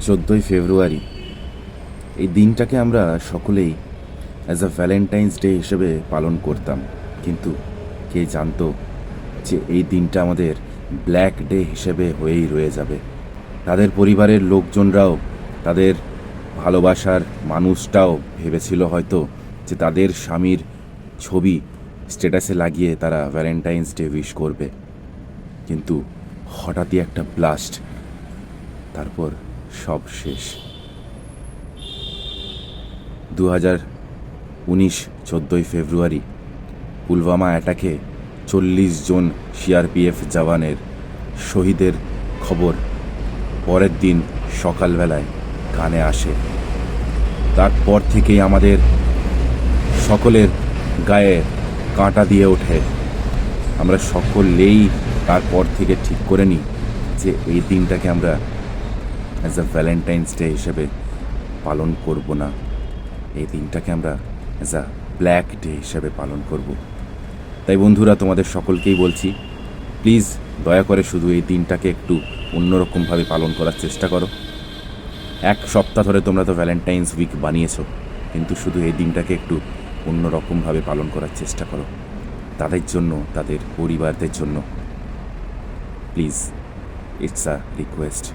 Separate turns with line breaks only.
14 ফেব্রুয়ারি এই দিনটাকে আমরা সকলেই অ্যাজ আ ভ্যালেন্টাইন্স ডে হিসেবে পালন করতাম, কিন্তু কে জানতো যে এই দিনটা আমাদের ব্ল্যাক ডে হিসেবে হয়েই রয়ে যাবে। তাদের পরিবারের লোকজনরাও, তাদের ভালোবাসার মানুষটাও ভেবেছিল হয়তো যে তাদের স্বামীর ছবি স্ট্যাটাসে লাগিয়ে তারা ভ্যালেন্টাইন্স ডে উইশ করবে, কিন্তু হঠাৎই একটা ব্লাস্ট, তারপর সব শেষ। 2019 14 ফেব্রুয়ারি পুলওয়ামা অ্যাটাকে 40 জন সিআরপিএফ জওয়ানের শহীদের খবর পরের দিন সকালবেলায় কানে আসে। তারপর থেকেই আমাদের সকলের গায়ে কাঁটা দিয়ে ওঠে। আমরা সকলেই তারপর থেকে ঠিক করে নিই যে এই দিনটাকে আমরা অ্যাজ আ ভ্যালেন্টাইন্স ডে হিসেবে পালন করব না, এই দিনটাকে আমরা অ্যাজ আ ব্ল্যাক ডে হিসেবে পালন করব। তাই বন্ধুরা, তোমাদের সকলকেই বলছি, প্লিজ দয়া করে শুধু এই দিনটাকে একটু অন্যরকমভাবে পালন করার চেষ্টা করো। এক সপ্তাহ ধরে তোমরা তো ভ্যালেন্টাইন্স উইক বানিয়েছো, কিন্তু শুধু এই দিনটাকে একটু অন্যরকমভাবে পালন করার চেষ্টা করো তাদের জন্য, তাদের পরিবারদের জন্য। Please, it's a request.